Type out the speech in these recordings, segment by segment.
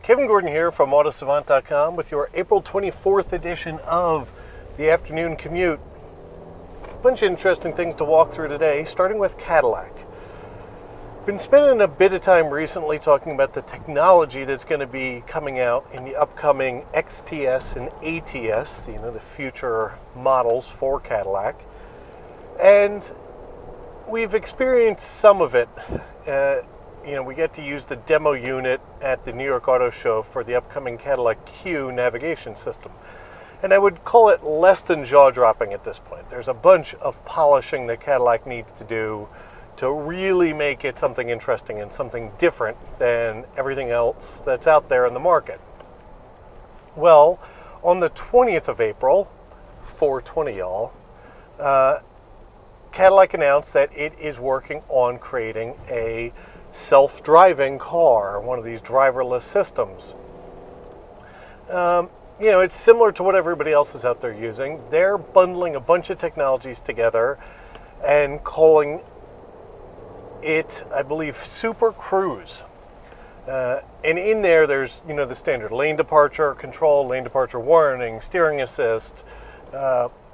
Kevin Gordon here from AutoSavant.com with your April 24th edition of the Afternoon Commute. A bunch of interesting things to walk through today, starting with Cadillac. Been spending a bit of time recently talking about the technology that's going to be coming out in the upcoming XTS and ATS, the future models for Cadillac. And we've experienced some of it. We get to use the demo unit at the New York Auto Show for the upcoming Cadillac Q navigation system. And I would call it less than jaw-dropping at this point. There's a bunch of polishing that Cadillac needs to do to really make it something interesting and something different than everything else that's out there in the market. Well, on the 20th of April, 420 y'all, Cadillac announced that it is working on creating a self-driving car, one of these driverless systems. It's similar to what everybody else is out there using. They're bundling a bunch of technologies together and calling it, I believe, Super Cruise. And in there, there's, the standard lane departure control, lane departure warning, steering assist,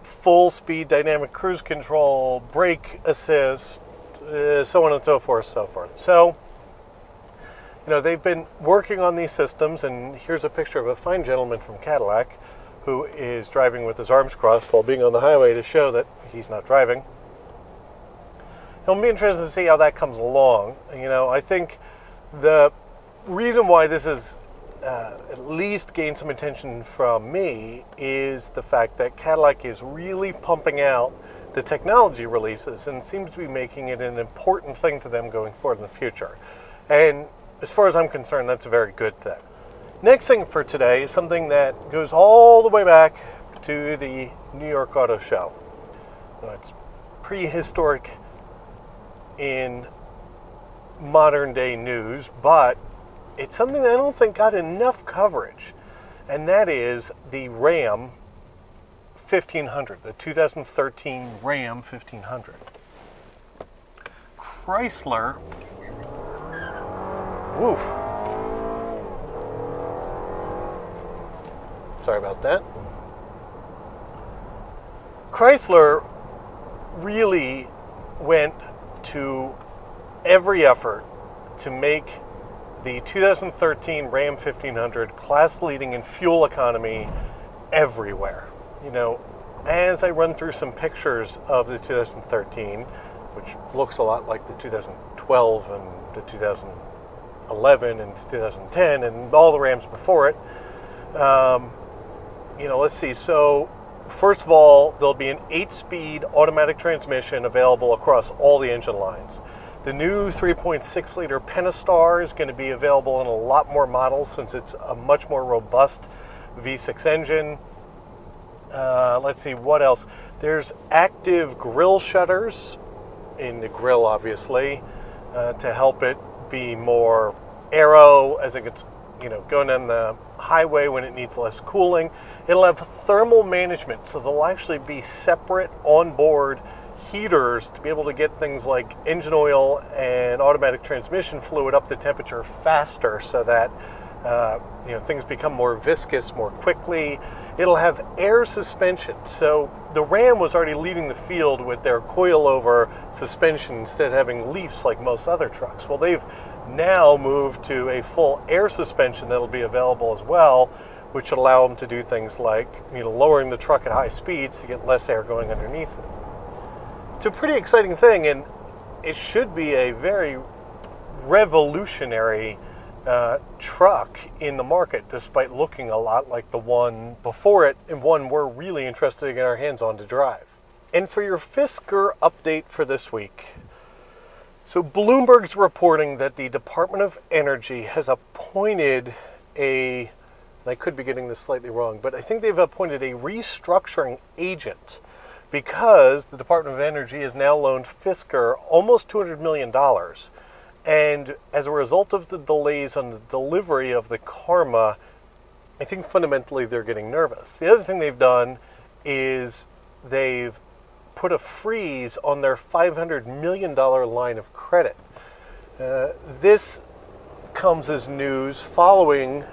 full speed dynamic cruise control, brake assist, so on and so forth, So, they've been working on these systems, and here's a picture of a fine gentleman from Cadillac who is driving with his arms crossed while being on the highway to show that he's not driving. It'll be interesting to see how that comes along. I think the reason why this is at least gained some attention from me is the fact that Cadillac is really pumping out the technology releases and seems to be making it an important thing to them going forward in the future. And as far as I'm concerned, that's a very good thing. Next thing for today is something that goes all the way back to the New York Auto Show. It's prehistoric in modern day news, but it's something that I don't think got enough coverage, and that is the Ram 1500, the 2013 Ram 1500. Chrysler, woof, sorry about that. Chrysler really went to every effort to make the 2013 Ram 1500 class leading in fuel economy everywhere. As I run through some pictures of the 2013, which looks a lot like the 2012 and the 2011 and 2010 and all the Rams before it, let's see. So first of all, there'll be an 8-speed automatic transmission available across all the engine lines. The new 3.6-liter Pentastar is going to be available in a lot more models since it's a much more robust V6 engine. Let's see, what else? There's active grille shutters in the grille, obviously, to help it be more aero as it gets, going on the highway when it needs less cooling. It'll have thermal management, so there'll actually be separate onboard heaters to be able to get things like engine oil and automatic transmission fluid up to temperature faster so that things become more viscous more quickly. It'll have air suspension. So the Ram was already leading the field with their coilover suspension instead of having leafs like most other trucks. Well, they've now moved to a full air suspension that'll be available as well, which should allow them to do things like lowering the truck at high speeds to get less air going underneath it. It's a pretty exciting thing, and it should be a very revolutionary truck in the market, despite looking a lot like the one before it, and one we're really interested to get our hands on to drive. And for your Fisker update for this week, so Bloomberg's reporting that the Department of Energy has appointed and I could be getting this slightly wrong, but I think they've appointed a restructuring agent because the Department of Energy has now loaned Fisker almost $200 million. And as a result of the delays on the delivery of the Karma, I think fundamentally they're getting nervous. The other thing they've done is they've put a freeze on their $500 million line of credit. This comes as news following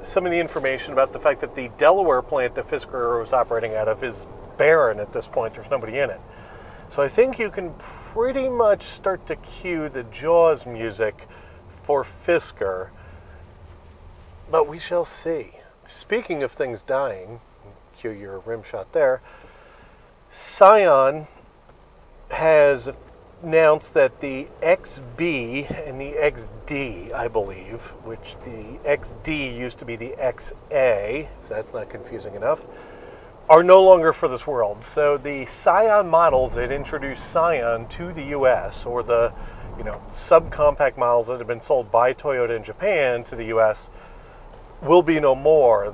some of the information about the fact that the Delaware plant that Fisker was operating out of is barren at this point. There's nobody in it. So I think you can pretty much start to cue the Jaws music for Fisker, but we shall see. Speaking of things dying, cue your rim shot there, Scion has announced that the XB and the XD, I believe, which the XD used to be the XA, if that's not confusing enough, are no longer for this world. So the Scion models that introduced Scion to the US, or the subcompact models that have been sold by Toyota in Japan to the US, will be no more.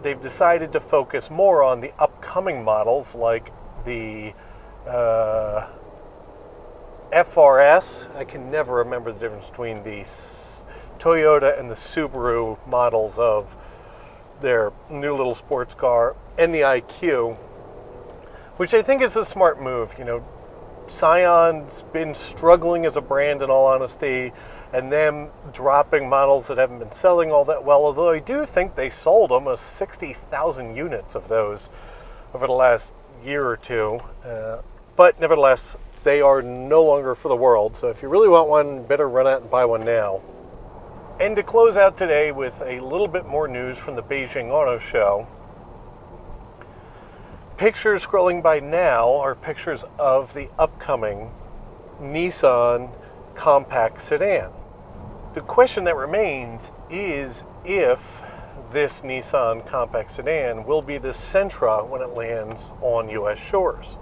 They've decided to focus more on the upcoming models like the FRS. I can never remember the difference between the Toyota and the Subaru models of their new little sports car, and the IQ, which I think is a smart move. Scion's been struggling as a brand, in all honesty, and them dropping models that haven't been selling all that well, although I do think they sold almost 60,000 units of those over the last year or two. But nevertheless, they are no longer for the world, so if you really want one, better run out and buy one now. And to close out today with a little bit more news from the Beijing Auto Show, pictures scrolling by now are pictures of the upcoming Nissan compact sedan. The question that remains is if this Nissan compact sedan will be the Sentra when it lands on US shores.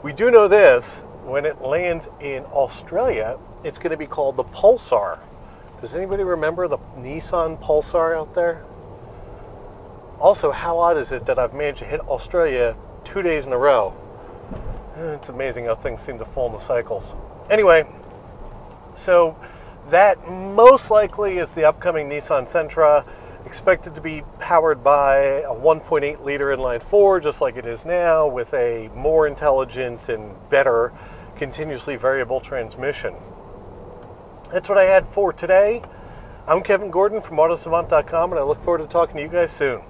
We do know this: when it lands in Australia, it's going to be called the Pulsar. Does anybody remember the Nissan Pulsar out there? Also, how odd is it that I've managed to hit Australia 2 days in a row? It's amazing how things seem to fall into cycles. Anyway, so that most likely is the upcoming Nissan Sentra, expected to be powered by a 1.8 liter inline four, just like it is now, with a more intelligent and better continuously variable transmission. That's what I had for today. I'm Kevin Gordon from Autosavant.com, and I look forward to talking to you guys soon.